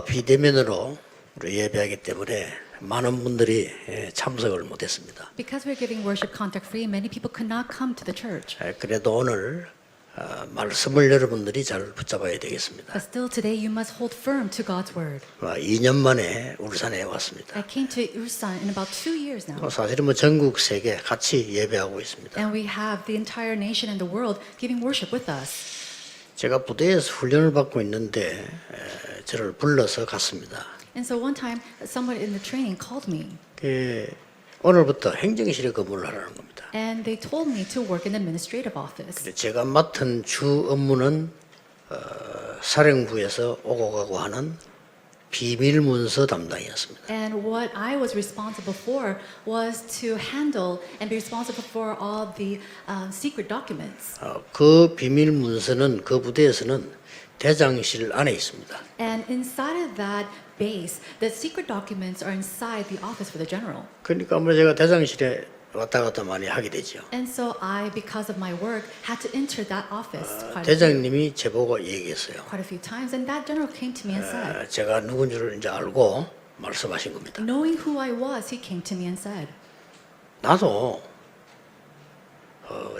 비대면으로 우리 예배하기 때문에 많은 분들이 참석을 못했습니다. Because we're giving worship contact free, many people could not come to the church. 그래도 오늘 말씀을 여러분들이 잘 붙잡아야 되겠습니다. But still today you must hold firm to God's word. 2년 만에 울산에 왔습니다. I came to Ulsan in about 2 years now. 사실은 전국 세계 같이 예배하고 있습니다. And we have the entire nation and the world giving worship with us. 제가 부대에서 훈련을 받고 있는데 저를 불러서 갔습니다. And so one time someone in the training called me. 오늘부터 행정실에 근무를 하라는 겁니다. And they told me to work in the administrative office. 제가 맡은 주 업무는 사령부에서 오고 가고 하는 비밀 문서 담당이었습니다. And what I was responsible for was to handle and be responsible for all the secret documents. 그 비밀 문서는 그 부대에서는 대장실 안에 있습니다. And inside of that base, the secret documents are inside the office for the general. 그러니까 아무래도 제가 대장실에 왔다 갔다 많이 하게 되죠. And so I, because of my work, had to enter that office 대장님이 제보고 얘기했어요. quite a few times. And that general came to me and said, 제가 누군 줄 이제 알고 말씀하신 겁니다. knowing who I was, he came to me and said, 나도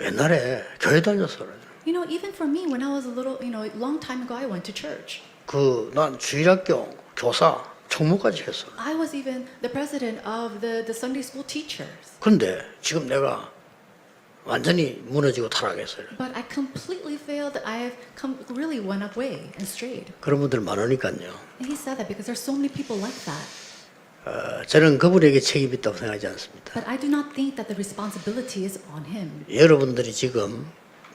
옛날에 교회 다녔어요. you know, even for me, when I was a little, a long time ago, I went to church. 난 주일학교 교사 총무까지 했어. I was even the president of the Sunday school teachers. 그런데 지금 내가 완전히 무너지고 타락했어요. But I completely failed. I have really went away and strayed. 그런 분들 많으니까요. And he said that because there's so many people like that. 저는 그분에게 책임이 있다고 생각하지 않습니다. But I do not think that the responsibility is on him. 여러분들이 지금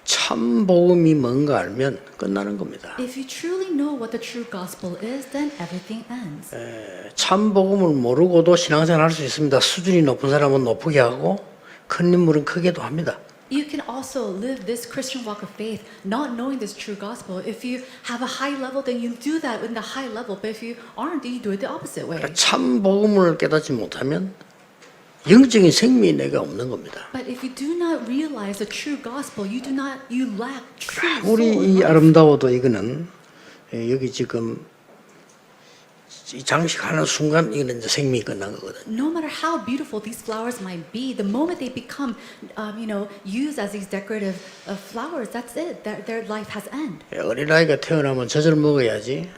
참 복음이 뭔가 알면 끝나는 겁니다. If you truly know what the true gospel is, then everything ends. 참 복음을 모르고도 신앙생활 할 수 있습니다. 수준이 높은 사람은 높게 하고 큰 인물은 크게도 합니다. You can also live this Christian walk of faith not knowing this true gospel. If you have a high level, then you do that in the high level. But if you aren't, then you do it the opposite way. 참 복음을 깨닫지 못하면 영적인 생명이 내가 없는 겁니다. But if you do not realize the true gospel, you lack true soul. 우리 in 이 life. 아름다워도 이거는 여기 지금 이 장식하는 순간 이거는 이제 생명이 끝난 거거든요. No matter how beautiful these flowers might be, the moment they become, used as these decorative flowers, that's it. Their life has end. 어린아이가 태어나면 젖을 먹어야지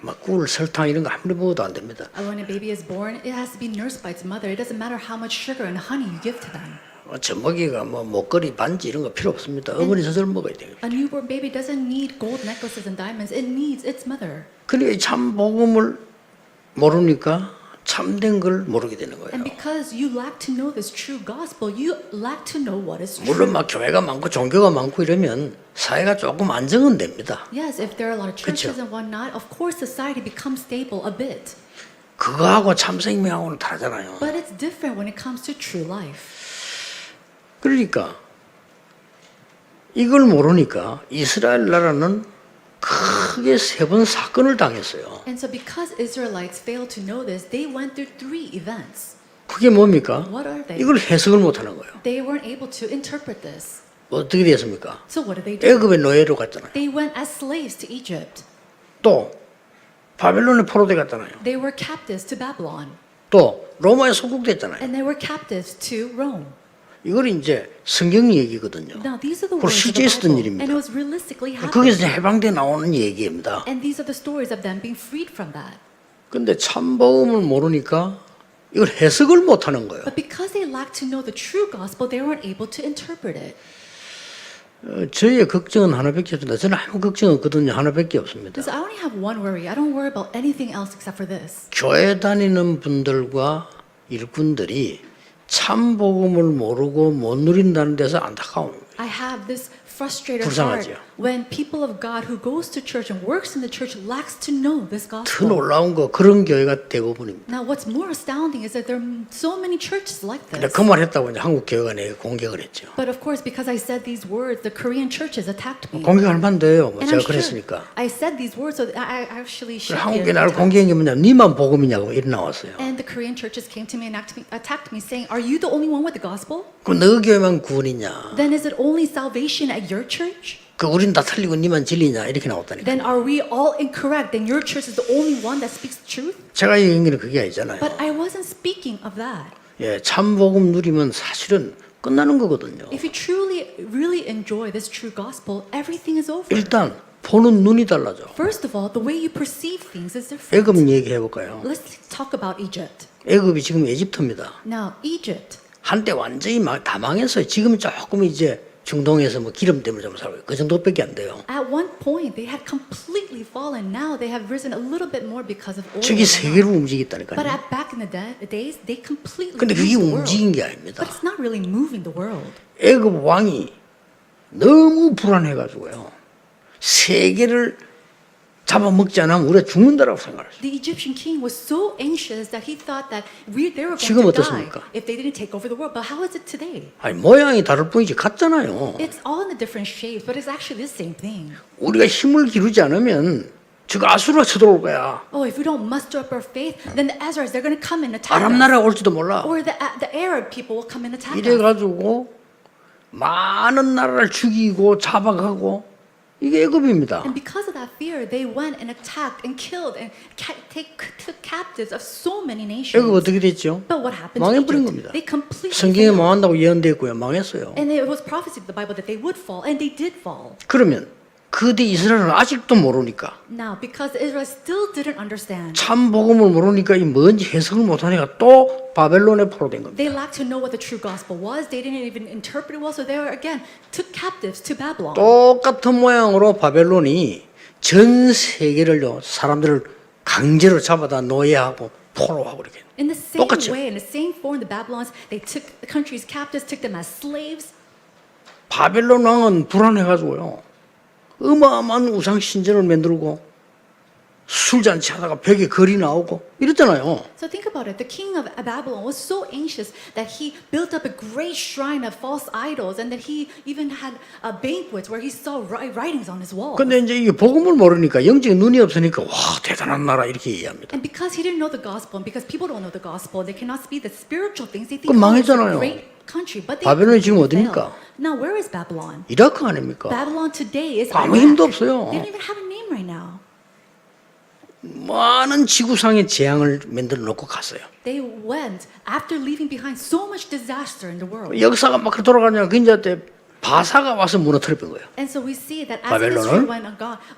막 꿀, 설탕 이런 거 아무리 먹어도 안 됩니다. When a baby is born, it has to be nursed by its mother. It doesn't matter how much sugar and honey you give to them. 젖먹이가 목걸이, 반지 이런 거 필요 없습니다. 어머니 젖을 먹어야 돼요. A newborn baby doesn't need gold necklaces and diamonds. It needs its mother. 그러니까 참 복음을 모르니까 참된 걸 모르게 되는 거예요. And because you lack to know this true gospel, you lack to know what is true. 물론 막 교회가 많고 종교가 많고 이러면 사회가 조금 안정은 됩니다. Yes, if there are a lot of churches 그쵸? and whatnot, of course society becomes stable a bit. 그거하고 참 생명하고는 다르잖아요. But it's different when it comes to true life. 그러니까 이걸 모르니까 이스라엘 나라는 크게 3번 사건을 당했어요. And so because Israelites failed to know this, they went through 3 events. 그게 뭡니까? What are they? 이걸 해석을 못하는 거예요. They weren't able to interpret this. 어떻게 됐습니까? So what did they do? 애굽의 노예로 갔잖아요. They went as slaves to Egypt. 또 바벨론에 포로돼 갔잖아요. They were captives to Babylon. 또 로마에 소국됐잖아요. And they were captives to Rome. 이걸 이제 성경 얘기거든요. Now these are the 그걸 words of 실제 the 있었던 Bible. 일입니다. And it was realistically 거기서 happening. 해방돼 나오는 얘기입니다. And these are the stories of them being freed from that. 근데 참 복음을 모르니까 이걸 해석을 못하는 거예요. But because they lacked to know the true gospel, they weren't able to interpret it. 저희의 걱정은 하나밖에 없습니다. 저는 아무 걱정 없거든요. 하나밖에 없습니다. Because I only have one worry. I don't worry about anything else except for this. 교회 다니는 분들과 일꾼들이 참 복음을 모르고 못 누린다는 데서 안타까운 거예요. I have this frustrated 불쌍하죠. heart when people of God who goes to church and works in the church lacks to know this 더 gospel. 놀라운 거 그런 교회가 대부분입니다. Now what's more astounding is that there are so many churches like 근데 this. 그 말 했다고 이제 한국 교회가 내게 공격을 했죠. But of course, because I said these words, the Korean churches attacked me. 공격할 만돼요. And 제가 I'm sure 그랬으니까. I said these words, so I actually should be 한국에 나를 attacked. 공격한 게 뭐냐? 니만 복음이냐고 이래 나왔어요. And the Korean churches came to me and attacked me, saying, "Are you the only one with the gospel? 그럼 너 교회만 구원이냐? Then is it only salvation at your church?" 그 우린 다 틀리고 니만 진리냐 이렇게 나왔다니까. then are we all incorrect? Then your church is the only one that speaks the truth? 제가 얘기한 게 그게 아니잖아요. But I wasn't speaking of that. 예, 참 복음 누리면 사실은 끝나는 거거든요. If you truly, really enjoy this true gospel, everything is over. 일단 보는 눈이 달라져. First of all, the way you perceive things is different. 애굽 얘기해 볼까요? Let's talk about Egypt. 애굽이 지금 에집트입니다. Now, Egypt, 한때 완전히 다 망했어요. 지금 조금 이제 중동에서 뭐 기름 때문에 좀 살고 그 정도밖에 안 돼요. at one point, they had completely fallen. Now they have risen a little bit more because of oil. 저기 세계를 But 움직였다니까요. back in the days, they completely 근데 그게 moved the world. 움직인 게 아닙니다. But it's not really moving the world. 애굽 왕이 너무 불안해가지고요. 세계를 잡아먹지 않으면 우리가 죽는다라고 생각했어요. The Egyptian king was so anxious that he thought that they were 지금 going to die 어떻습니까? if they didn't take over the world. But how is it today? 아니 모양이 다를 뿐이지 같잖아요. It's all in the different shapes, but it's actually the same thing. 우리가 힘을 기르지 않으면 저거 아수르가 쳐들어올 거야. Oh, if we don't muster up our faith, then the Ezra's, they're going to come and attack 아랍 us. 나라가 올지도 몰라. Or the Arab people will come and attack us. 이래가지고 많은 나라를 죽이고 잡아가고 이게 애굽입니다. And because of that fear, they went and attacked and killed and took captives of so many nations. 애굽 어떻게 됐죠? But what happened to 망해버린 Egypt? 겁니다. They completely 성경에 failed. 망한다고 예언됐고요. 망했어요. And it was prophesied in the Bible that they would fall, and they did fall. 그러면 그 뒤 이스라엘은 아직도 모르니까 Now, because Israel still didn't understand, 참 복음을 모르니까 이 뭔지 해석을 못하니까 또 바벨론에 포로된 겁니다. they lacked to know what the true gospel was. They didn't even interpret it well, so they were again took captives to Babylon. 똑같은 모양으로 바벨론이 전 세계를요 사람들을 강제로 잡아다 노예하고 포로하고 이렇게 In the same 똑같죠. way, in the same form, the Babylons, they took the countries captives, took them as slaves. 바벨론 왕은 불안해가지고요 어마어마한 우상 신전을 만들고 술잔치 하다가 벽에 글이 나오고 이랬잖아요. So think about it. The king of Babylon was so anxious that he built up a great shrine of false idols, and that he even had banquets where he saw writings on his wall. 근데 이제 이게 복음을 모르니까 영적인 눈이 없으니까 와 대단한 나라 이렇게 얘기합니다. And because he didn't know the gospel, and because people don't know the gospel, they cannot see the spiritual things. They think, 그럼 oh, it's a 망했잖아요. great country. But they 바벨론이 지금 completely 어디입니까? failed. Now, where is Babylon? 이라크 아닙니까? Babylon today is 아무 Iraq. 힘도 없어요. They don't even have a name right now. 많은 지구상의 재앙을 만들어 놓고 갔어요. They went after leaving behind so much disaster in the world. 역사가 막 돌아가냐 그 이제 때 바사가 와서 무너뜨려 본 거예요. And so we see that as 바벨론을? history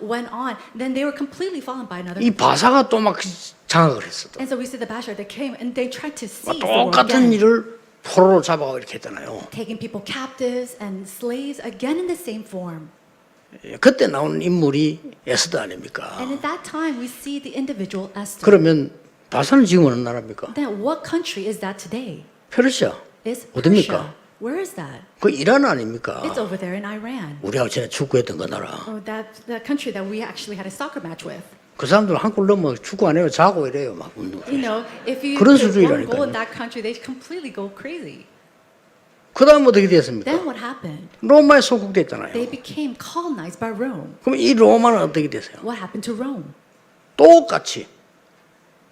went on, then they were completely fallen by another. 이 바사가 또 막 장악을 했어. And so we see the Bashar that came and they tried to seize the world 똑같은 again, 일을 포로로 잡아가 이렇게 했잖아요. taking people captives and slaves again in the same form. 그때 나오는 인물이 에스더 아닙니까? And at that time, we see the individual Esther. 그러면 바사는 지금 어느 나라입니까? Then what country is that today? 페르시아. It's 어딥니까? Persia. Where is that? 그 이란 아닙니까? It's over there in Iran. 우리하고 전에 축구했던 그 나라. Oh, that's the country that we actually had a soccer match with. 그 사람들 한 골 넣으면 축구 안 해요. 자고 이래요. 막 운동. You know, if you 그런 get one 수준이라니까요. goal in that country, they completely go crazy. 그 다음 어떻게 됐습니까? Then what happened? 로마에 소국됐잖아요. They became colonized by Rome. 그럼 이 로마는 어떻게 됐어요? What happened to Rome? 똑같이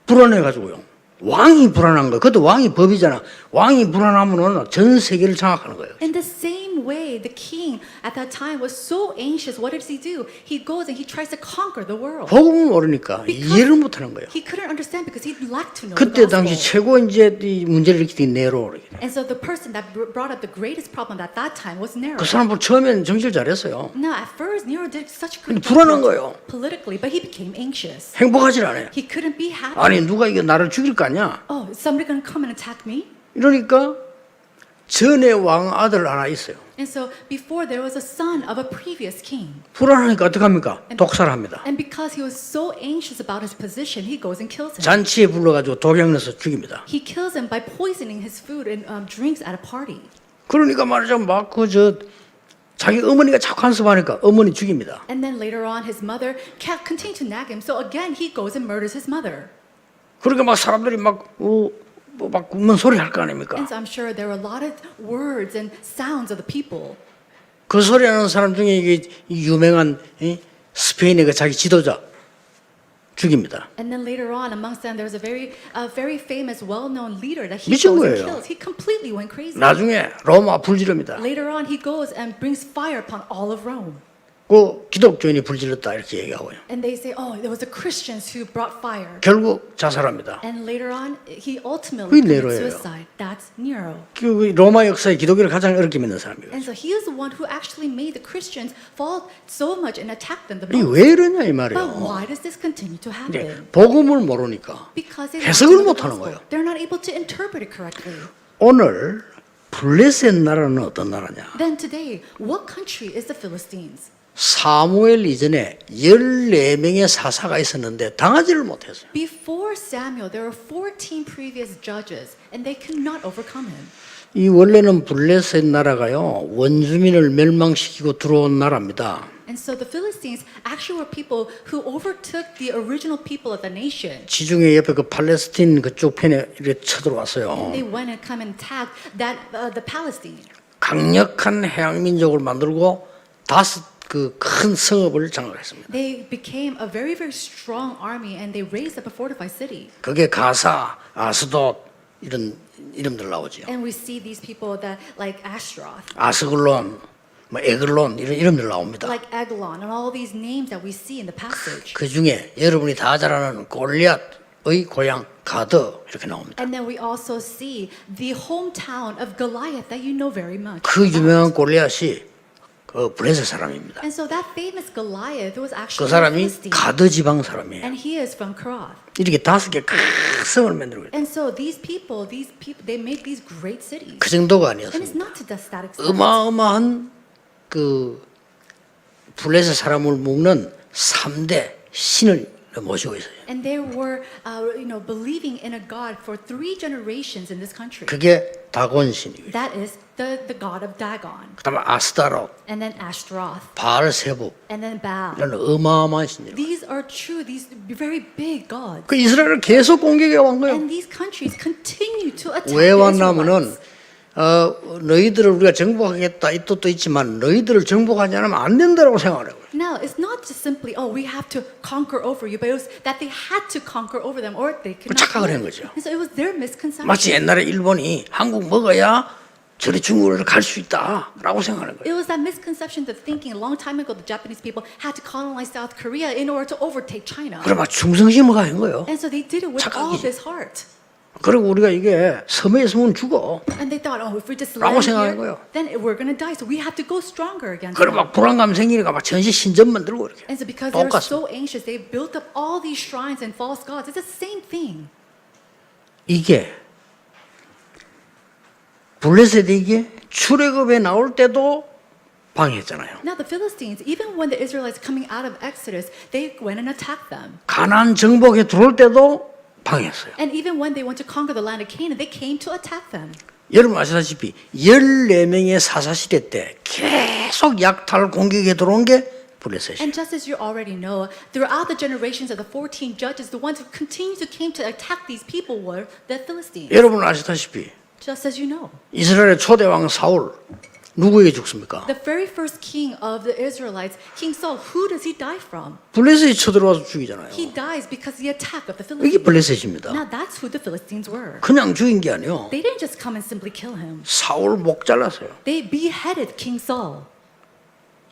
불안해가지고요. 왕이 불안한 거예요. 그것도 왕이 법이잖아. 왕이 불안하면은 전 세계를 장악하는 거예요. In the same way, the king at that time was so anxious. What does he do? He goes and he tries to conquer the world. 복음을 모르니까 이해를 못하는 거예요. He couldn't understand because he lacked to know the 그때 gospel. 당시 최고 이제 이 문제를 일으킨 네로. And so the person that brought up the greatest problem at that time was Nero. 그 사람 처음엔 정치를 잘했어요. Now, at first, Nero did such 근데 great 불안한 job 거예요. politically, but he became anxious. 행복하질 않아요. He couldn't be happy. 아니 누가 이거 나를 죽일 거 아니야? Oh, is somebody going to come and attack me? 이러니까 전에 왕 아들 하나 있어요. And so before there was a son of a previous king. 불안하니까 어떡합니까? 독살합니다. And because he was so anxious about his position, he goes and kills him. 잔치에 불러가지고 독약 넣어서 죽입니다. He kills him by poisoning his food and drinks at a party. 그러니까 말이죠. 막 자기 어머니가 자꾸 간섭하니까 어머니 죽입니다. And then later on, his mother continued to nag him. So again, he goes and murders his mother. 그러니까 막 사람들이 막 굽는 소리 할 거 아닙니까? And so I'm sure there were a lot of words and sounds of the people. 그 소리 하는 사람 중에 이게 유명한 스페인의 그 자기 지도자 죽입니다. And then later on, amongst them, there was a very famous, well-known leader that he 미친 goes and 거예요. kills. He completely went crazy. 나중에 로마 불지릅니다. Later on, he goes and brings fire upon all of Rome. 그 기독교인이 불질렀다 이렇게 얘기하고요. And they say, oh, there was the Christians who brought fire. 결국 자살합니다. And later on, he ultimately 그게 committed 네로예요. suicide. That's Nero. 그 로마 역사에 기독교를 가장 어렵게 믿는 사람이에요. And so he is the one who actually made the Christians fall so much and attack them the 이게 most. 왜 이러냐 이 But 말이에요. why does this continue to 이제 happen? 복음을 모르니까 Because they 해석을 don't know the 못하는 gospel. 거예요. They're not able to interpret it correctly. 오늘 블레셋 나라는 어떤 나라냐? Then today, what country is the Philistines? 사무엘 이전에 14명의 사사가 있었는데 당하지를 못했어요. Before Samuel, there were 14 previous judges, and they could not overcome him. 이 원래는 블레셋 나라가요 원주민을 멸망시키고 들어온 나라입니다. And so the Philistines actually were people who overtook the original people of the nation. 지중해 옆에 그 팔레스틴 그쪽 편에 이렇게 쳐들어왔어요. They went and come and attacked that the Palestine. 강력한 해양 민족을 만들고 5 그 큰 성읍을 장악했습니다. They became a very, very strong army, and they raised up a fortified city. 그게 가사, 아스돗 이런 이름들 나오죠. And we see these people that like Ashtaroth, 아스글론, 뭐 에글론 이런 이름들 나옵니다. like Eglon, and all these names that we see in the passage. 그 중에 여러분이 다 잘 아는 골리앗의 고향 가드 이렇게 나옵니다. And then we also see the hometown of Goliath that you know very much. 그 유명한 골리앗이 그 블레셋 사람입니다. And so that famous Goliath was 그 actually a 사람이 Philistine, 가드 지방 사람이에요. and he is from Karath. 이렇게 5개 큰 성을 만들고 있어요. And so these people, they made these great cities. 그 정도가 And it's 아니었습니다. not to that extent. 어마어마한 그 블레셋 사람을 묶는 3대 신을 모시고 있어요. And they were, believing in a God for 3 generations in this country. 그게 다곤 신이에요. That is the God of Dagon, 그다음에 아스타롯, and then Ashtaroth, 바알세부 and then Baal. 이런 어마어마한 신이에요. These are true, these very big gods. 그 이스라엘을 계속 공격해 온 거예요. And these countries continue to attack 왜 the 왔냐면은 Israelites. 너희들을 우리가 정복하겠다 이 뜻도 있지만 너희들을 정복하지 않으면 안 된다라고 생각을 해요. Now, it's not just simply, oh, we have to conquer over you, but it was that they had to conquer over them or they could not. 착각을 한 live. 거죠. And so it was their misconception. 마치 옛날에 일본이 한국 먹어야 저리 중국을 갈 수 있다라고 생각하는 거예요. It was that misconception of thinking a long time ago the Japanese people had to colonize South Korea in order to overtake China. 그래 막 충성심을 가한 거예요. And so they did it with all of 착각이지. his heart. 그리고 우리가 이게 섬에 있으면 죽어. And they thought, oh, if we just 라고 land 생각한 here, 거예요. then we're going to die. So we have to go stronger against 그래 them. 막 불안감 생기니까 막 전시 신전 만들고 이렇게. And so because they were 똑같습니다. so anxious, they built up all these shrines and false gods. It's the same thing. 이게 블레셋 이게 출애굽에 나올 때도 방해했잖아요. Now the Philistines, even when the Israelites coming out of Exodus, they went and attacked them. 가나안 정복에 들어올 때도 방해했어요. And even when they went to conquer the land of Canaan, they came to attack them. 여러분 아시다시피 14명의 사사시대 때 계속 약탈 공격에 들어온 게 블레셋이에요. And just as you already know, throughout the generations of the 14 judges, the ones who continued to came to attack these people were the Philistines. 여러분 아시다시피 Just as you know. 이스라엘의 초대 왕 사울 누구에게 죽습니까? The very first king of the Israelites, King Saul, who does he die from? 블레셋이 쳐들어와서 죽이잖아요. He dies because of the attack of the 이게 Philistines. 블레셋입니다. Now that's who the Philistines were. 그냥 죽인 게 아니에요. They didn't just come and simply kill him. 사울 목 잘랐어요. They beheaded King Saul.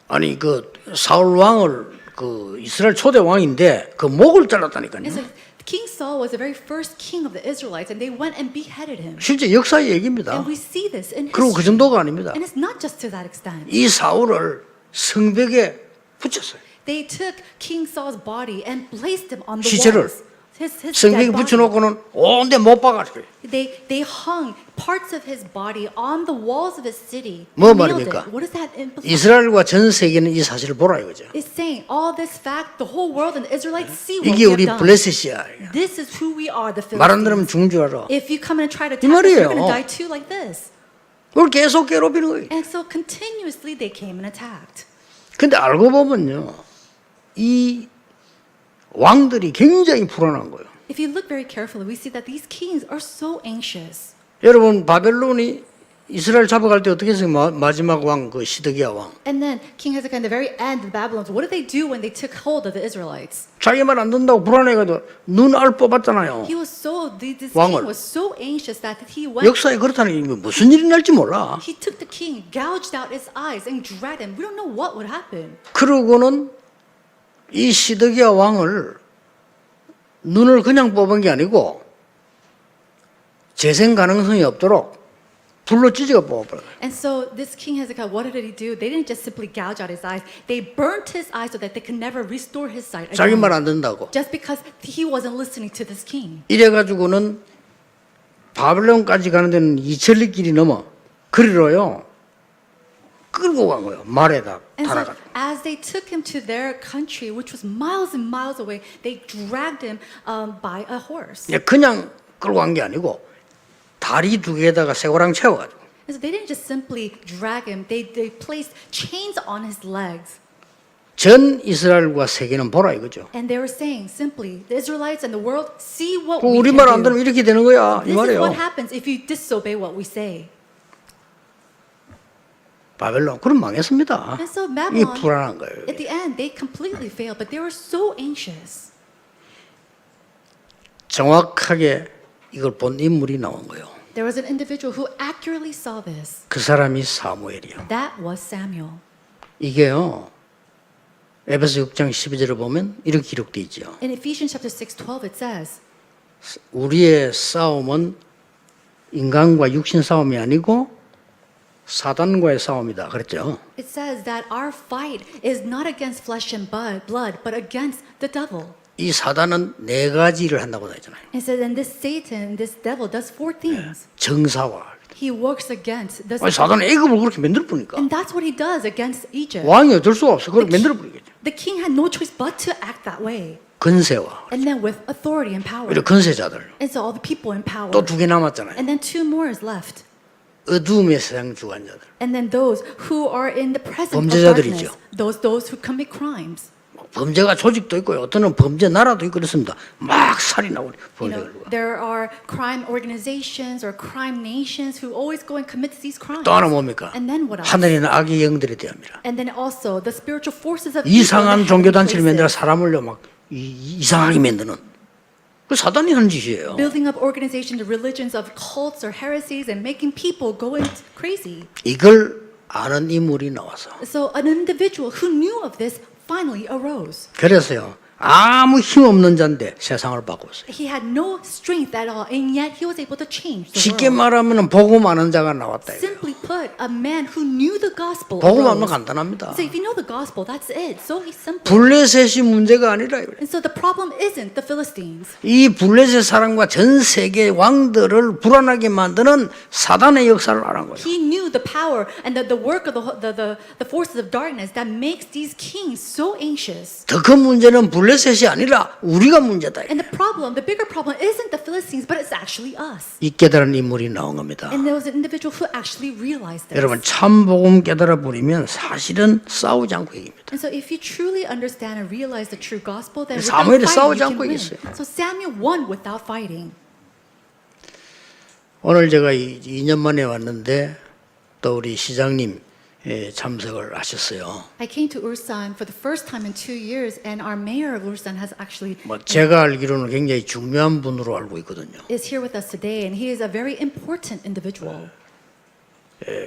아니 그 사울 왕을 그 이스라엘 초대 왕인데 그 목을 잘랐다니까요. And so King Saul was the very first king of the Israelites, and they went and beheaded him. 실제 역사의 얘기입니다. And we see this in 그리고 그 history. 정도가 아닙니다. And it's not just to that extent. 이 사울을 성벽에 붙였어요. They took King Saul's body and placed him on the 시체를 walls. His 성벽에 dead body. 붙여놓고는 온데 못 박아줘요. They hung parts of his body on the walls of his city. 뭐 nailed 말입니까? it. What does that imply? 이스라엘과 전 세계는 이 사실을 보라 이거죠. It's saying all this fact, the whole world and the Israelites see what 이게 we 우리 have done. 블레셋이야. This is who we are, the 말 안 들으면 Philistines. 죽는 줄 알아. If you come and try to 이 attack us, you're 말이에요. going to die too like this. 그걸 계속 괴롭히는 거예요. And so continuously they came and attacked. 근데 알고 보면요, 이 왕들이 굉장히 불안한 거예요. If you look very carefully, we see that these kings are so anxious. 여러분 바벨론이 이스라엘 잡아갈 때 어떻게 했어요? 마지막 왕 그 시드기야 왕. And then King Hezekiah, in the very end of the Babylons, what did they do when they took hold of the Israelites? 자기 말 안 듣는다고 불안해가지고 눈알 뽑았잖아요. He was so, this 왕을. king was so anxious that he went, 역사에 그렇다는 게 무슨 일이 날지 몰라. he took the king, gouged out his eyes, and dragged him. We don't know what would happen. 그러고는 이 시드기야 왕을 눈을 그냥 뽑은 게 아니고 재생 가능성이 없도록 불로 찢어가 뽑아버려요. And so this king Hezekiah, what did he do? They didn't just simply gouge out his eyes. They burnt his eyes so that they could never restore his sight 자기 again. 말 안 듣는다고. Just because he wasn't listening to this king. 이래가지고는 바벨론까지 가는 데는 2천리 길이 넘어 그리로요 끌고 간 거예요. 말에다 And so 달아가지고. as they took him to their country, which was miles and miles away, they dragged him by a horse. 그냥 끌고 간 게 아니고 다리 두 개에다가 쇠고랑 채워가지고 And so they didn't just simply drag him, they placed chains on his legs. 전 이스라엘과 세계는 보라 이거죠. And they were saying simply, the Israelites and the world, see what 그 we 우리 can 말 안 do. 들으면 이렇게 되는 거야 이 This is 말이에요. what happens if you disobey what we say. 바벨론 그럼 망했습니다. And so 이게 Babylon, 불안한 거예요. at the end, they completely failed, but they were so anxious. 정확하게 이걸 본 인물이 나온 거예요. There was an individual who accurately saw this. 그 사람이 사무엘이요. That was Samuel. 이게요. 에베소 6장 12절을 보면 이렇게 기록되어 있죠. In Ephesians chapter 6:12 it says, 우리의 싸움은 인간과 육신 싸움이 아니고 사단과의 싸움이다. 그랬죠. it says that our fight is not against flesh and blood, but against the devil. 이 사단은 네 가지 일을 한다고 하잖아요. It says, and this Satan, this devil, does four things. 정사와. He works against the 아니, 사단은 애굽을 그렇게 만들어 버리니까 and that's what he does against Egypt. 왕이 어쩔 수가 없어. 그걸 만들어 버리겠죠. The king had no choice but to act that way. 근세와. And then with authority and power. 그리고 근세자들. And so all the people in power. 또 두 개 남았잖아요. And then two more is left. 어두움의 세상 주관자들. And then those who are in the presence of 범죄자들이죠. darkness. Those who commit crimes. 범죄가 조직도 있고요. 어떤 범죄 나라도 있고 그렇습니다. 막 살인하고 You 범죄를. know, there are crime organizations or crime nations who always go and commit these crimes. 또 하나 뭡니까? And then what else? 하늘에 있는 악의 영들에 대함이라. And then also the spiritual forces of evil in the 이상한 heavenly 종교 단체를 만들어 places. 사람을요 막 이상하게 만드는. 그 사단이 하는 짓이에요. Building up organizations, religions of cults or heresies and making people go crazy. 이걸 아는 인물이 나와서. So an individual who knew of this finally arose. 그래서요. 아무 힘 없는 자인데 세상을 바꿨어요. He had no strength at all, and yet he was able to change the 쉽게 world. 말하면 복음 아는 자가 나왔다. 이거예요. Simply put, a man who knew the gospel 복음 알면 arose. 간단합니다. So if you know the gospel, that's it. So it's simple. 블레셋이 문제가 아니라 이거예요. And so the problem isn't the Philistines. 이 블레셋 사람과 전 세계 왕들을 불안하게 만드는 사단의 역사를 알은 거예요. He knew the power and the work of the forces of darkness that makes these kings so anxious. 더 큰 문제는 블레셋이 아니라 우리가 문제다. And the problem, the bigger problem isn't the Philistines, but it's actually us. 이 깨달은 인물이 나온 겁니다. And there was an individual who actually realized this. 여러분 참 복음 깨달아 버리면 사실은 싸우지 않고 이깁니다. And so if you truly understand and realize the true gospel, then without 사무엘이 fighting, 싸우지 you 않고 can win. 이겼어요. So Samuel won without fighting. 오늘 제가 2년 만에 왔는데 또 우리 시장님 참석을 하셨어요. I came to Ulsan for the first time in 2 years, and our mayor of Ulsan has actually 뭐 제가 알기로는 굉장히 중요한 분으로 알고 있거든요. is here with us today, and he is a very important individual.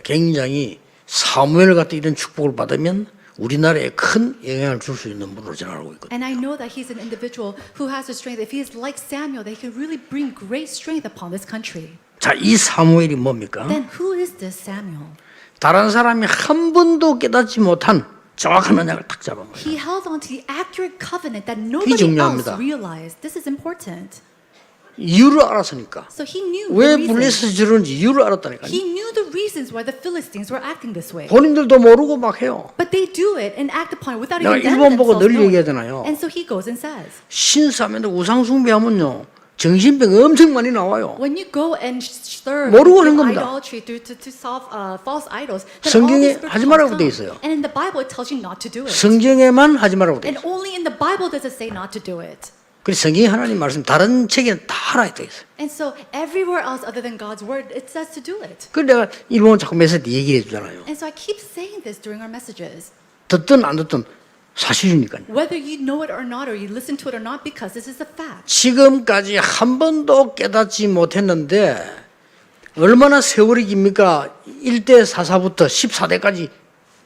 굉장히 사무엘 같은 이런 축복을 받으면 우리나라에 큰 영향을 줄 수 있는 분으로 저는 알고 있거든요. And I know that he's an individual who has the strength. If he is like Samuel, that he can really bring great strength upon this country. 자, 이 사무엘이 뭡니까? Then who is this Samuel? 다른 사람이 한 번도 깨닫지 못한 정확한 언약을 탁 잡은 거예요. He held on to the accurate covenant that nobody else 중요합니다. realized. This is important. 이유를 알았으니까. So he knew 왜 the reasons. 블레셋이 저런지 이유를 알았다니까요. He knew the reasons why the Philistines were acting this way. 본인들도 모르고 막 해요. But they do it and act upon it without 내가 even 일본 보고 themselves 늘 knowing. 얘기하잖아요. And so he goes and says, 신사면들 우상숭배하면요 정신병 엄청 많이 나와요. when you go and serve 모르고 하는 through 겁니다. idolatry to solve false idols, then all 성경에 these spiritual 하지 말라고 come. 돼 있어요. And in the Bible, it tells you not to do it. 성경에만 하지 말라고 돼 And 있어요. only in the Bible does it say not to do it. 그래서 성경이 하나님 말씀 다른 책에는 다 알아야 되겠어요. And so everywhere else other than God's word, it says to do it. 그래서 내가 일본 자꾸 메시지 얘기해 주잖아요. And so I keep saying this during our messages. 듣든 안 듣든 사실이니까요. Whether you know it or not, or you listen to it or not, because this is a fact. 지금까지 한 번도 깨닫지 못했는데 얼마나 세월이 깁니까? 1대 4사부터 14대까지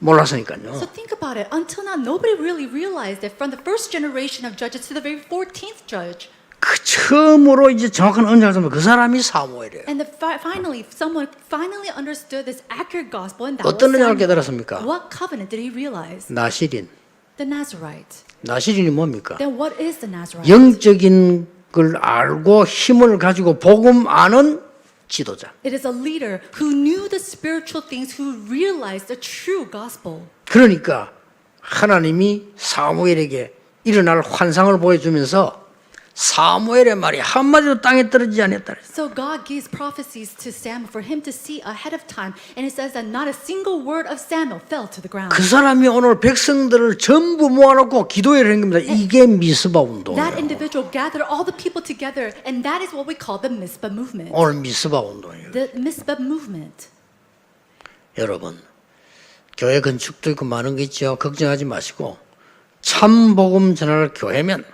몰랐으니까요. So think about it. Until now, nobody really realized it from the first generation of judges to the very 14th judge. 그 처음으로 이제 정확한 언약을 잡으면 그 사람이 사무엘이에요. And finally, someone finally understood this accurate gospel, and that was 어떤 언약을 Samuel. 깨달았습니까? What covenant did he realize? 나시린. The Nazarite. 나시린이 뭡니까? Then what is the Nazarite? 영적인 걸 알고 힘을 가지고 복음 아는 지도자. It is a leader who knew the spiritual things, who realized the true gospel. 그러니까 하나님이 사무엘에게 일어날 환상을 보여주면서 사무엘의 말이 한마디도 땅에 떨어지지 않았다. So God gives prophecies to Samuel for him to see ahead of time, and it says that not a single word of Samuel fell to the ground. 그 사람이 오늘 백성들을 전부 모아놓고 기도회를 한 겁니다. 이게 미스바 That 운동이에요. individual gathered all the people together, and that is what we call the Mizpah movement. 오늘 미스바 운동이에요. The Mizpah movement. 여러분, 교회 건축도 있고 많은 게 있죠. 걱정하지 마시고 참 복음 전할 교회면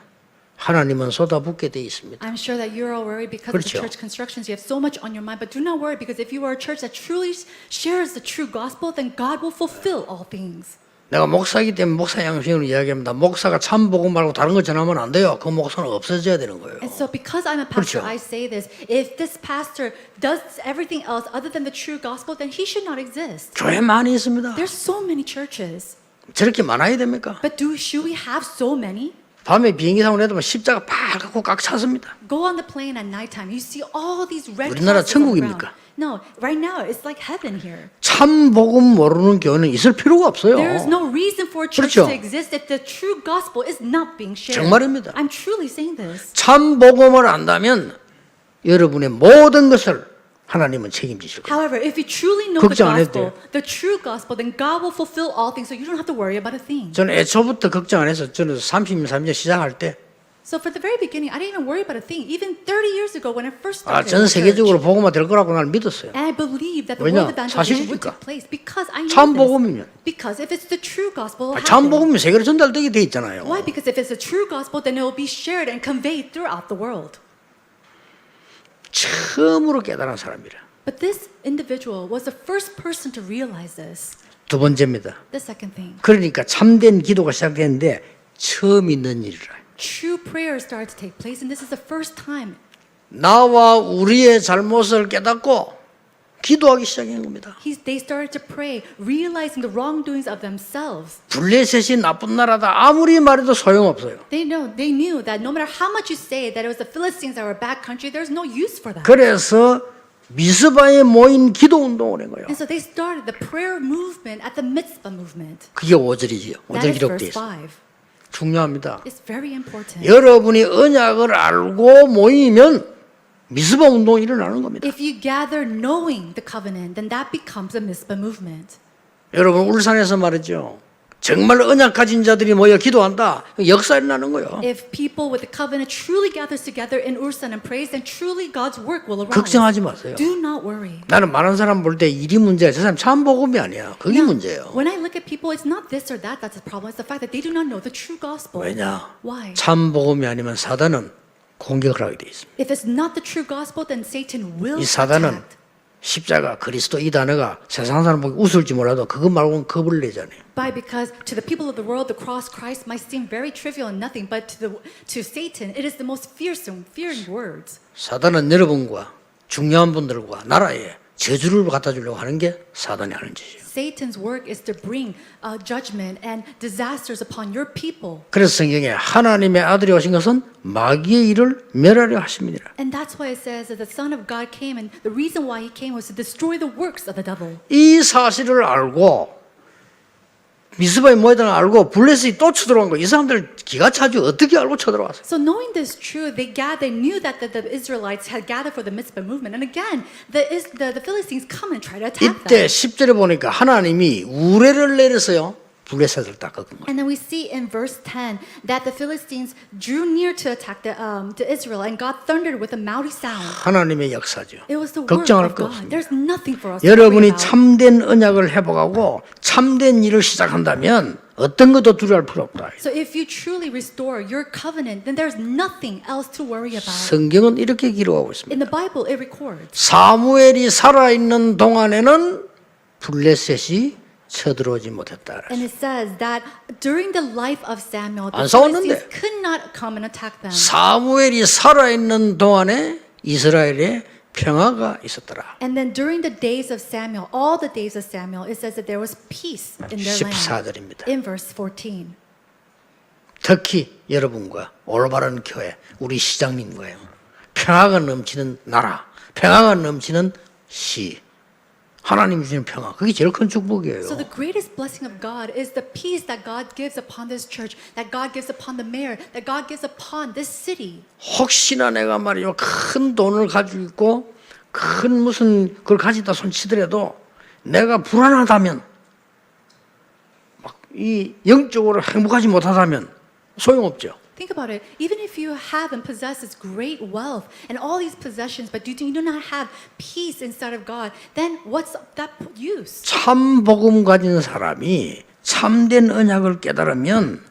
하나님은 쏟아붓게 돼 있습니다. I'm sure that you're all worried because of the 그렇죠. church constructions. You have so much on your mind, but do not worry, because if you are a church that truly shares the true gospel, then God will fulfill all things. 내가 목사이기 때문에 목사 양심으로 이야기합니다. 목사가 참 복음 말고 다른 거 전하면 안 돼요. 그 목사는 없어져야 되는 거예요. And so because I'm a pastor, 그렇죠. I say this. If this pastor does everything else other than the true gospel, then he should not exist. 교회 많이 있습니다. There's so many churches. 저렇게 많아야 됩니까? But should we have so many? 밤에 비행기 타고 내다보면 십자가 빨갛고 꽉 찼습니다. Go on the plane at nighttime. You see all these red 우리나라 crosses on the ground. 천국입니까? No, right now it's like heaven here. 참 복음 모르는 교회는 있을 필요가 없어요. There is no reason for a church 그렇죠. to exist if the true gospel is not being shared. 정말입니다. I'm truly saying this. 참 복음을 안다면 여러분의 모든 것을 하나님은 책임지실 거예요. However, if you truly know the 걱정 안 해도 gospel, the true gospel, then God will fulfill all things, so you don't have to worry about a thing. 저는 애초부터 걱정 안 해서 저는 33년 시작할 때 So for the very beginning, I didn't even worry about a thing. Even 30 years ago, when I first 아, started 전 the church, 세계적으로 복음화 될 거라고 나는 믿었어요. and I believed that the 왜냐? world evangelization would 사실이니까. take place because I knew 참 this. 복음이면. Because if it's the true gospel, it will 참 happen. 복음이 세계로 전달되게 돼 있잖아요. Why? Because if it's the true gospel, then it will be shared and conveyed throughout the world. 처음으로 깨달은 사람이라. But this individual was the first person to realize this. 두 번째입니다. The second thing, 그러니까 참된 기도가 시작되는데 처음 있는 일이라. true prayer started to take place, and this is the first time. 나와 우리의 잘못을 깨닫고 기도하기 시작한 겁니다. They started to pray, realizing the wrongdoings of themselves. 블레셋이 나쁜 나라다 아무리 말해도 소용없어요. They knew that no matter how much you say that it was the Philistines that were a bad country, there's no use for that. 그래서 미스바에 모인 기도 운동을 한 거예요. And so they started the prayer movement at the Mitzvah movement. 그게 5절이지요. 5절 That is 기록되어 verse 있어요. 5. 중요합니다. It's very important. 여러분이 언약을 알고 모이면 미스바 운동이 일어나는 겁니다. If you gather knowing the covenant, then that becomes a Mitzvah movement. 여러분 울산에서 말이죠. 정말 언약 가진 자들이 모여 기도한다. 역사 일어나는 거예요. If people with the covenant truly gathers together in Ulsan and prays, then truly God's work will arise. 걱정하지 마세요. Do not worry. 나는 많은 사람 볼 때 일이 문제야. 저 사람 참 복음이 아니야. 그게 문제예요. When I look at people, it's not this or that that's the problem. It's the fact that they do not know the true gospel. 왜냐? Why? 참 복음이 아니면 사단은 공격을 하게 돼 있습니다. If it's not the true gospel, then Satan will 이 사단은 attack. 십자가 그리스도 이 단어가 세상 사람 보기 웃을지 몰라도 그것 말고는 겁을 내잖아요. Why? Because to the people of the world, the cross Christ might seem very trivial and nothing, but to Satan, it is the most fearing words. 사단은 여러분과 중요한 분들과 나라에 저주를 갖다 주려고 하는 게 사단이 하는 짓이에요. Satan's work is to bring judgment and disasters upon your people. 그래서 성경에 하나님의 아들이 오신 것은 마귀의 일을 멸하려 하심이니라. And that's why it says that the Son of God came, and the reason why he came was to destroy the works of the devil. 이 사실을 알고 미스바에 모여다가 알고 블레셋이 또 쳐들어간 거. 이 사람들 기가 차죠. 어떻게 알고 쳐들어왔어요? So knowing this true, they knew that the Israelites had gathered for the Mitzvah movement. And again, the Philistines come and try to attack 이때 them. 10절에 보니까 하나님이 우레를 내렸어요. 블레셋을 다 꺾은 거예요. And then we see in verse 10 that the Philistines drew near to attack to Israel, and God thundered with a mighty sound. 하나님의 역사죠. It was the word 걱정할 of 거 God. 없습니다. There's nothing for us to worry 여러분이 about. 참된 언약을 회복하고 참된 일을 시작한다면 어떤 것도 두려워할 필요 없다. So if you truly restore your covenant, then there's nothing else to worry about. 성경은 이렇게 기록하고 있습니다. In the Bible, it records. 사무엘이 살아있는 동안에는 블레셋이 쳐들어오지 못했다. And it says that during the life of Samuel, the 안 싸웠는데. Philistines could not come and attack them. 사무엘이 살아있는 동안에 이스라엘에 평화가 있었더라. And then during the days of Samuel, all the days of Samuel, it says that there was peace in their land. 14절입니다. In verse 14. 특히 여러분과 올바른 교회, 우리 시장님과요. 평화가 넘치는 나라, 평화가 넘치는 시, 하나님 주시는 평화, 그게 제일 큰 축복이에요. So the greatest blessing of God is the peace that God gives upon this church, that God gives upon the mayor, that God gives upon this city. 혹시나 내가 말이요 큰 돈을 가지고 있고 큰 무슨 걸 가지다 손치더라도 내가 불안하다면 막 이 영적으로 행복하지 못하다면 소용없죠. Think about it. Even if you have and possess this great wealth and all these possessions, but you do not have peace inside of God, then what's that use? 참 복음 가진 사람이 참된 언약을 깨달으면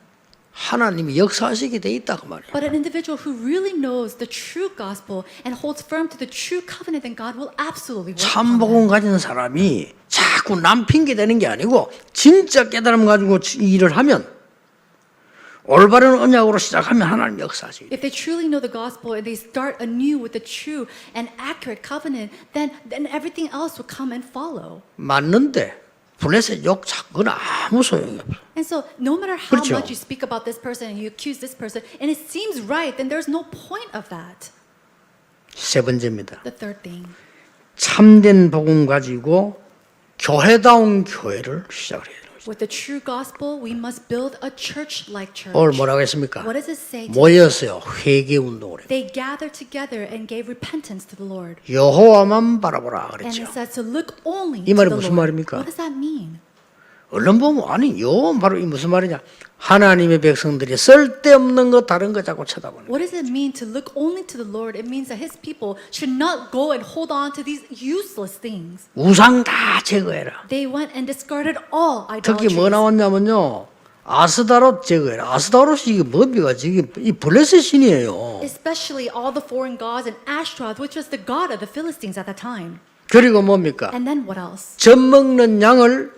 하나님이 역사하시게 돼 있다 그 말이에요. But an individual who really knows the true gospel and holds firm to the true covenant, then God will absolutely work 참 upon 복음 them. 가진 사람이 자꾸 남 핑계 대는 게 아니고 진짜 깨달음 가지고 이 일을 하면 올바른 언약으로 시작하면 하나님 역사하시게 돼요. If they truly know the gospel and they start anew with the true and accurate covenant, then everything else will come and follow. 맞는데 블레셋 욕 그건 아무 소용이 없어. And so, no matter how 그렇죠. much you speak about this person and you accuse this person, and it seems right, then there's no point of that. 세 번째입니다. The third thing. 참된 복음 가지고 교회다운 교회를 시작을 해야 돼요. With the true gospel, we must build a church-like church. 오늘 뭐라고 했습니까? What does it say? 모였어요. 회개 운동을 해요. They gathered together and gave repentance to the Lord. 여호와만 바라보라 And 그랬죠. it says to look only 이 to 말이 the 무슨 Lord. 말입니까? What does that mean? 얼른 보면 아니 요 바로 이 무슨 말이냐? 하나님의 백성들이 쓸데없는 거 다른 거 자꾸 쳐다보는 거예요. What does it mean to look only to the Lord? It means that His people should not go and hold on to these useless things. 우상 다 제거해라. They went and discarded all 특히 뭐 idolatries. 나왔냐면요. 아스다롯 제거해라. 아스다롯이 이게 뭡니까? 지금 이 블레셋 신이에요. Especially all the foreign gods and Ashtaroth, which was the god of the Philistines at that time. 그리고 뭡니까? And then what else? 젖 먹는 양을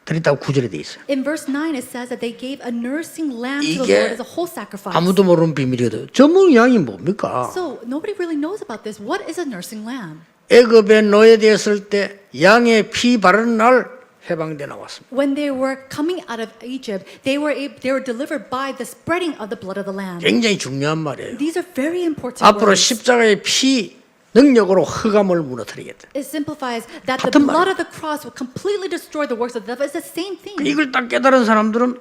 드렸다고 구절에 돼 있어요. In verse 9, it says that they gave a nursing lamb to the 이게 Lord as a whole sacrifice. 아무도 모르는 비밀이거든. 젖 먹는 양이 뭡니까? So nobody really knows about this. What is a nursing lamb? 애굽에 노예되었을 때 양의 피 바르는 날 해방돼 나왔습니다. When they were coming out of Egypt, they were delivered by the spreading of the blood of the lamb. 굉장히 중요한 말이에요. These are very important 앞으로 words. 십자가의 피 능력으로 흑암을 무너뜨리겠다. It simplifies that the 같은 blood 말이에요. of the cross will completely destroy the works of the devil. It's the same thing. 이걸 딱 깨달은 사람들은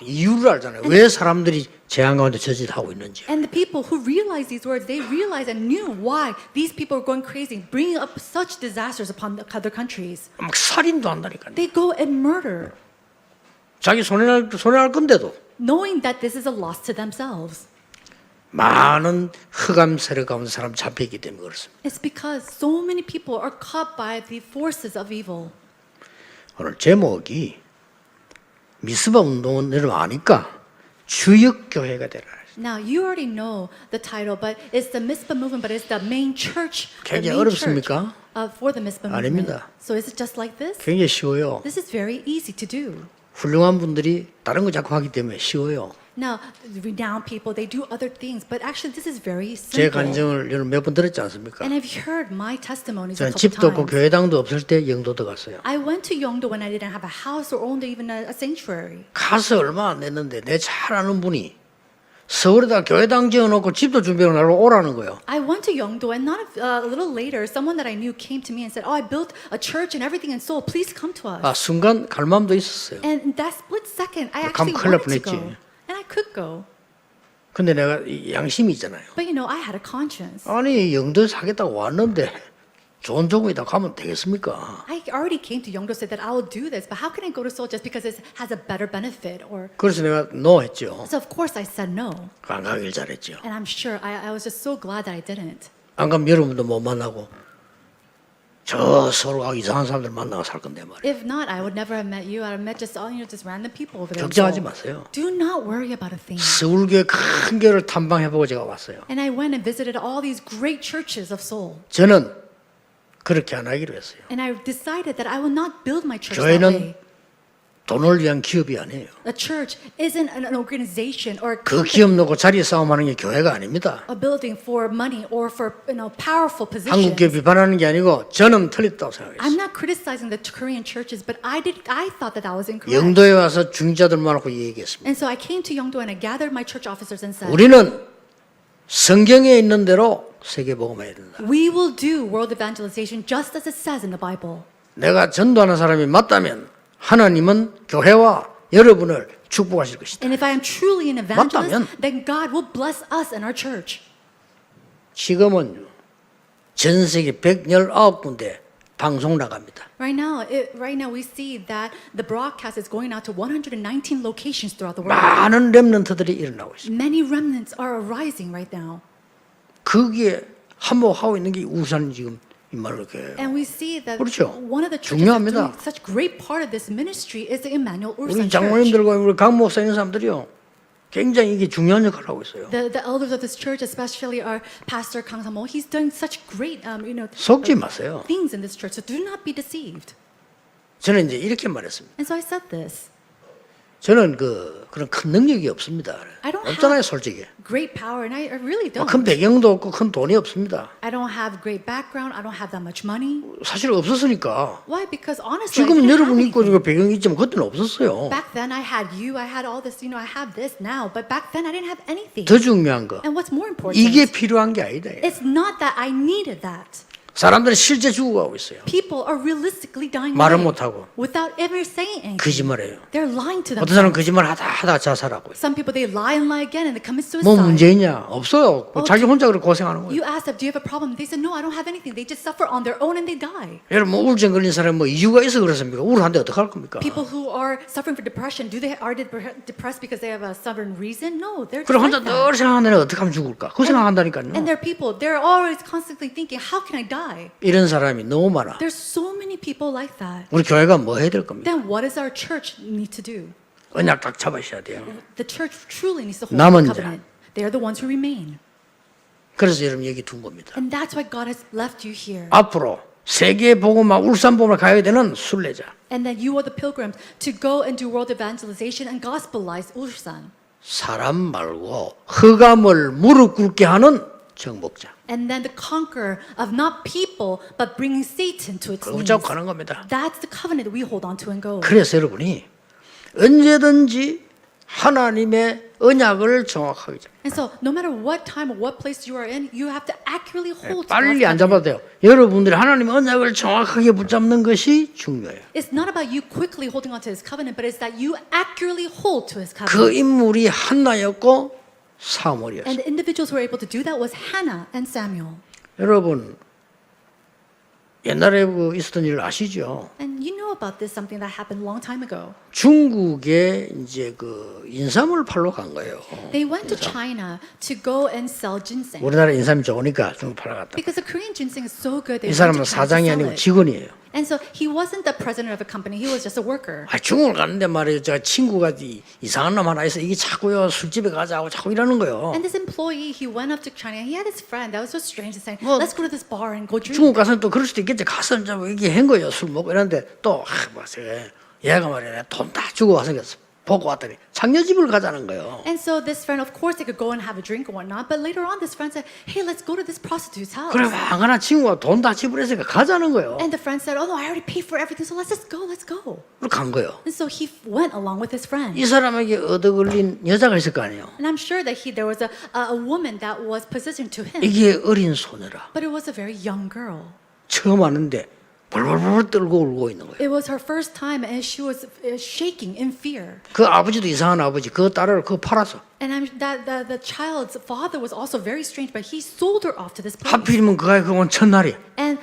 이유를 알잖아요. 왜 사람들이 재앙 가운데 저짓하고 있는지. And the people who realized these words, they realized and knew why these people were going crazy, bringing up such disasters upon the other countries. 막 살인도 한다니까요. They go and murder, 자기 손해날 건데도 knowing that this is a loss to themselves. 많은 흑암 세력 가운데 사람 잡혀있기 때문에 그렇습니다. It's because so many people are caught by the forces of evil. 오늘 제목이 미스바 운동은 여러분 아니까 주역교회가 되라. Now you already know the title, but it's the Mizpah movement, but it's the main church, the 굉장히 main 어렵습니까? church for the Mizpah movement. 아닙니다. So is it just like this? 굉장히 쉬워요. This is very easy to do. 훌륭한 분들이 다른 거 자꾸 하기 때문에 쉬워요. Now, renowned people, they do other things, but actually this is very 제 simple. 간증을 여러분 몇 번 들었지 않습니까? And have you heard my testimonies a 저는 couple 집도 없고 times? 교회당도 없을 때 영도도 갔어요. I went to Yeongdo when I didn't have a house or owned even a sanctuary. 가서 얼마 안 됐는데 내 잘 아는 분이 서울에다 교회당 지어놓고 집도 준비하고 나로 오라는 거예요. I went to Yeongdo and not a little later, someone that I knew came to me and said, "Oh, I built a church and everything in Seoul. Please come to us." 순간 갈 마음도 있었어요. And in that split second, I 가면 actually 큰일 날 wanted to go. 뻔했지. And I could go. 근데 내가 이 양심이 있잖아요. But you know, I had a conscience. 아니 영도 사겠다고 왔는데 좋은 종이다 가면 되겠습니까? I already came to Yongdo said that I will do this, but how can I go to Seoul just because it has a better benefit? Or 그래서 내가 노 했죠. so of course I said no, 안 가길 잘했죠. and I'm sure I was just so glad that I didn't. 안 가면 여러분도 못 만나고 저 서로 가고 이상한 사람들 만나고 살 건데 말이에요. If not, I would never have met you. I would have met just all just random people over there. in 걱정하지 Seoul. 마세요. Do not worry about a thing. 서울교회 큰 교회를 탐방해보고 제가 왔어요. And I went and visited all these great churches of Seoul. 저는 그렇게 안 하기로 했어요. And I decided that I will not build my church that 교회는 way. 돈을 위한 기업이 아니에요. A church isn't an organization or 그 기업 놓고 자리 싸움하는 게 교회가 아닙니다. a building for money or for powerful 한국 positions. 교회 비판하는 게 아니고 저는 틀렸다고 생각했어요. I'm not criticizing the Korean churches, but I thought that was incorrect. 영도에 와서 중자들 많고 얘기했습니다. And so I came to Yongdo and I gathered my church officers and said, 우리는 성경에 있는 대로 세계 복음해야 된다. we will do world evangelization just as it says in the Bible. 내가 전도하는 사람이 맞다면 하나님은 교회와 여러분을 축복하실 것이다. And if I am truly an evangelist, 맞다면 then God will bless us and our church. 지금은 전 세계 119군데 방송 나갑니다. Right now we see that the broadcast is going out to 119 locations throughout the world. 많은 렘넌트들이 일어나고 있습니다. Many remnants are arising right now. 거기에 한몫하고 있는 게 울산 지금 이말로 교회예요. And we see that 그렇죠. one of the churches that's 중요합니다. doing such great part of this ministry is the Emmanuel 우리 Ursan Church. 장로님들과 우리 강 목사 있는 사람들이요. 굉장히 이게 중요한 역할을 하고 있어요. The elders of this church, especially our pastor Kang Samo, he's doing such great 속지 마세요. things in this church. So do not be deceived. 저는 이제 이렇게 말했습니다. And so I said this. 저는 그런 큰 능력이 없습니다. I don't 없잖아요, have 솔직히. great power, and I really don't. 큰 배경도 없고 큰 돈이 없습니다. I don't have great background. I don't have that much money. 사실 없었으니까. Why? Because honestly, I 지금은 didn't have 여러분 있고 anything. 이거 배경이 있지만 그때는 없었어요. Back then, I had you. I had all this. I have this now. But back then, I didn't have anything. 더 중요한 거. And what's more important? 이게 필요한 게 아니다. It's not that I needed that. 사람들이 실제 죽어가고 있어요. People are realistically dying 말은 away 못하고. without ever saying anything. 거짓말해요. They're lying to 어떤 사람은 themselves. 거짓말 하다 자살하고. Some people they lie and lie again and they commit 뭐 suicide. 문제 있냐? 없어요. 자기 혼자 그렇게 고생하는 거예요. You ask them, do you have a problem? They said, no, I don't have anything. They just suffer on their own and they die. 여러분 뭐 우울증 걸린 사람 뭐 이유가 있어 그렇습니까? 우울한데 어떡할 겁니까? People who are suffering from depression, are they depressed because they have a stubborn reason? No, they're just 그럼 혼자 like that. 늘 생각하는 애는 어떻게 하면 죽을까? 그 생각한다니까요. And there are people, they're always constantly thinking, how can I die? 이런 사람이 너무 많아. There's so many people like that. 우리 교회가 뭐 해야 될 겁니까? Then what does our church need to do? 언약 딱 잡으셔야 돼요. The church truly needs to hold 남은 the 자. covenant. They are the ones who remain. 그래서 여러분 여기 둔 겁니다. And that's why God has left you here. 앞으로 세계 복음화 울산 복음을 가야 되는 순례자. And that you are the pilgrims to go and do world evangelization and gospelize Ulsan. 사람 말고 흑암을 무릎 꿇게 하는 정복자. And then the conqueror of not people but bringing Satan to its 그걸 knees. 잡고 가는 겁니다. That's the covenant that we hold on to and go. 그래서 여러분이 언제든지 하나님의 언약을 정확하게 잡아요. And so no matter what time or what place you are in, you have to accurately hold to God's 빨리 안 covenant. 잡아도 돼요. 여러분들이 하나님의 언약을 정확하게 붙잡는 것이 중요해요. It's not about you quickly holding on to his covenant, but it's that you accurately hold to his 그 covenant. 인물이 한나였고 사무엘이었어요. And the individuals who were able to do that was Hannah and Samuel. 여러분 옛날에 있었던 일 아시죠? And you know about this, something that happened a long time ago. 중국에 이제 인삼을 팔러 간 거예요. They went to China to go and sell ginseng. 우리나라 인삼이 좋으니까 중국 팔러 갔다. Because the Korean ginseng is so good, they 이 went 사람은 to China to 사장이 sell 아니고 it. 직원이에요. And so he wasn't the president of a company, he was just a worker. 중국을 갔는데 말이에요. 제가 친구가 이상한 놈 하나 있어. 이게 자꾸요 술집에 가자고 자꾸 이러는 거예요. And this employee, he went up to China, he had his friend that was so strange, saying, 뭐, let's go to this bar and go drink. 중국 가서는 또 그럴 수도 있겠지. 가서 이제 얘기한 거예요. 술 먹고 이러는데 또 얘가 말이야 돈 다 주고 와서 보고 왔더니 장녀집을 가자는 거예요. And so this friend, of course, they could go and have a drink and whatnot, but later on, this friend said, hey, let's go to this prostitute's house. 그래 망하나 친구가 돈 다 지불했으니까 가자는 거예요. And the friend said, oh no, I already paid for everything, so let's just go, let's go. 그리고 간 거예요. And so he went along with his friend. 이 사람에게 얻어 걸린 여자가 있을 거 아니에요. And I'm sure that there was a woman that was positioned to him, 이게 어린 소녀라. but it was a very young girl. 처음 왔는데 벌벌벌 떨고 울고 있는 거예요. It was her first time, and she was shaking in fear. 그 아버지도 이상한 아버지, 그 딸을 그거 팔았어. And the child's father was also very strange, but he sold her off to this place. 하필이면 그가 그건 첫날이야. And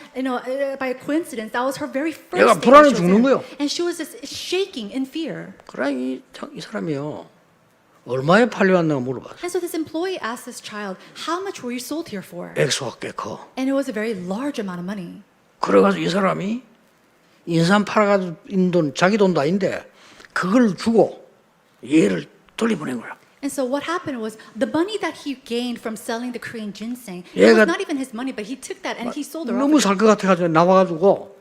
by coincidence, that was her very first 얘가 day 불안해 that she was 죽는 there. 거예요. And she was just shaking in fear. 그래 이 사람이요. 얼마에 팔려왔나 물어봤어. And so this employee asked this child, "How much were you sold here for?" 액수가 꽤 커. And it was a very large amount of money. 그래가지고 이 사람이 인삼 팔아가지고 돈 자기 돈도 아닌데 그걸 주고 얘를 돌려보낸 거야. And so what happened was the money that he gained from selling the Korean ginseng, it 얘가 was not even his money, but he took that and he sold her off. 너무 살 것 같아가지고 나와가지고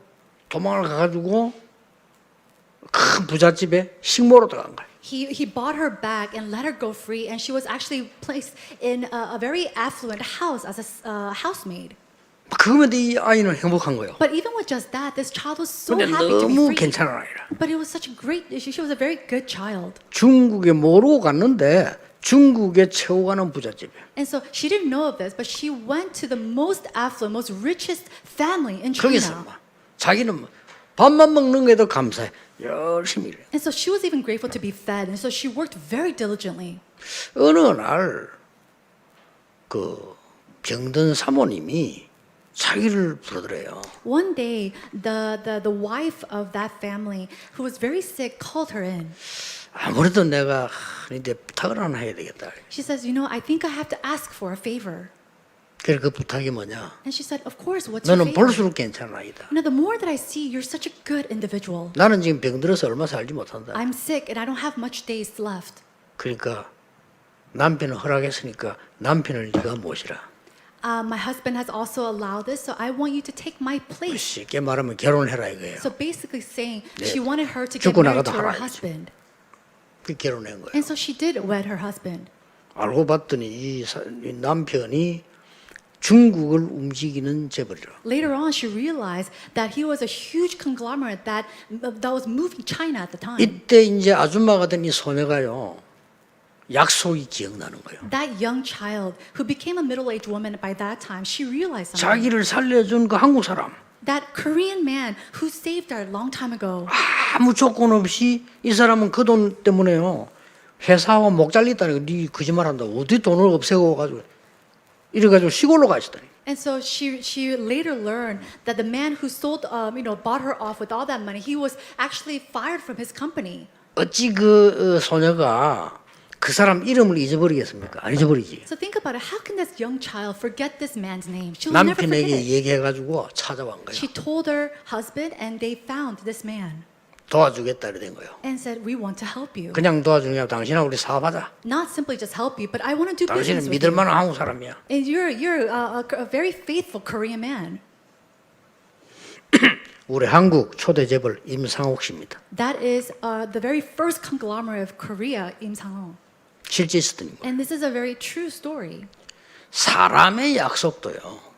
도망을 가가지고 큰 부잣집에 식모로 들어간 거야. He bought her back and let her go free, and she was actually placed in a very affluent house as a housemaid. 그러면 이 아이는 행복한 거예요. But even with just that, this child was so 근데 happy to be 너무 free. 괜찮은 아이라. But it was such a great, she was a very good child. 중국에 모르고 갔는데 중국에 최고 가는 부잣집이에요. And so she didn't know of this, but she went to the most affluent, most richest family in 거기서 China. 막 자기는 밥만 먹는 게도 감사해. 열심히 일해. And so she was even grateful to be fed, and so she worked very diligently. 어느 날 그 병든 사모님이 자기를 부르더래요. One day, the wife of that family, who was very sick, called her in. 아무래도 내가 이제 부탁을 하나 해야 되겠다. She says, "You know, I think I have to ask for a favor." 그래 그 부탁이 뭐냐? And she said, "Of course, what's your 너는 favor?" 볼수록 괜찮은 아이다. You know, the more that I see, you're such a good individual. 나는 지금 병들어서 얼마 살지 못한다. I'm sick and I don't have much days left. 그러니까 남편은 허락했으니까 남편을 네가 모시라. My husband has also allowed this, so I want you to take my place. 쉽게 말하면 결혼해라 이거예요. So basically saying 네. she wanted her to get 죽고 married 나가도 to her 하라, husband. 그 결혼한 거예요. And so she did wed her husband. 알고 봤더니 이 남편이 중국을 움직이는 재벌이라. Later on, she realized that he was a huge conglomerate that was moving China at the time. 이때 이제 아줌마가 된 이 소녀가요. 약속이 기억나는 거예요. That young child who became a middle-aged woman by that time, she realized something. 자기를 살려준 그 한국 사람 That Korean man who saved her a long time ago. 아무 조건 없이 이 사람은 그 돈 때문에요. 회사와 목 잘렸다는 거. 네 거짓말한다. 어디 돈을 없애고 가지고 이래가지고 시골로 가시더니. And so she later learned that the man who sold, bought her off with all that money, he was actually fired from his company. 어찌 그 소녀가 그 사람 이름을 잊어버리겠습니까? 안 잊어버리지. So think about it. How can this young child forget this man's name? She will never forget 남편에게 it. 얘기해가지고 찾아온 거예요. She told her husband, and they found this man 도와주겠다 이래 된 거예요. and said, "We want to help you. 그냥 도와주는 게 아니라 당신하고 우리 사업하자. Not simply just help you, but I want to do business 당신은 with 믿을 you. 만한 한국 사람이야. And you're a very faithful Korean man." 우리 한국 초대 재벌 임상옥 씨입니다. That is the very first conglomerate of Korea, Im Sang-ho. 실제 있었던 거. And this is a very true story. 사람의 약속도요.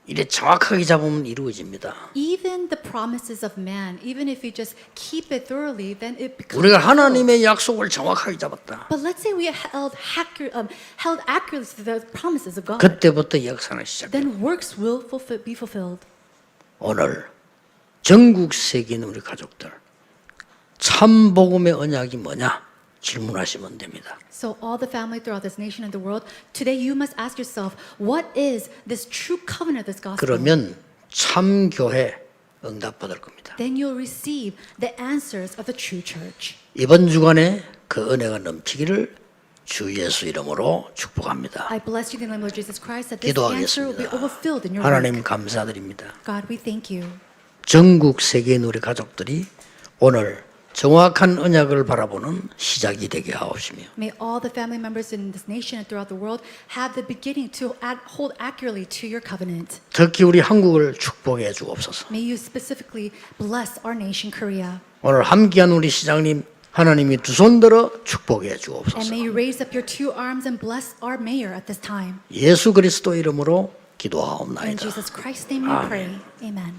이래 정확하게 잡으면 이루어집니다. Even the promises of man, even if you just keep it thoroughly, then it becomes. 우리가 fulfilled. 하나님의 약속을 정확하게 잡았다. But let's say we held accurately to the promises of God. 그때부터 역사는 시작돼요. Then works will be fulfilled. 오늘 전국 세계 있는 우리 가족들 참 복음의 언약이 뭐냐 질문하시면 됩니다. So all the family throughout this nation and the world, today you must ask yourself, what is this true covenant of this gospel? 그러면 참 교회 응답받을 겁니다. Then you'll receive the answers of the true church. 이번 주간에 그 은혜가 넘치기를 주 예수 이름으로 축복합니다. I bless you in the name of Jesus Christ that this answer will be 기도하겠습니다. overfilled in your 하나님 work. 감사드립니다. God, we thank you. 전국 세계의 우리 가족들이 오늘 정확한 언약을 바라보는 시작이 되게 하옵시며 May all the family members in this nation and throughout the world have the beginning to hold accurately to your covenant. 특히 우리 한국을 축복해 주옵소서. May you specifically bless our nation, Korea. 오늘 함께한 우리 시장님 하나님이 두 손 들어 축복해 And 주옵소서. may you raise up your two arms and bless our mayor at this time. 예수 그리스도 이름으로 In 기도하옵나이다. Jesus Christ's name we pray. Amen.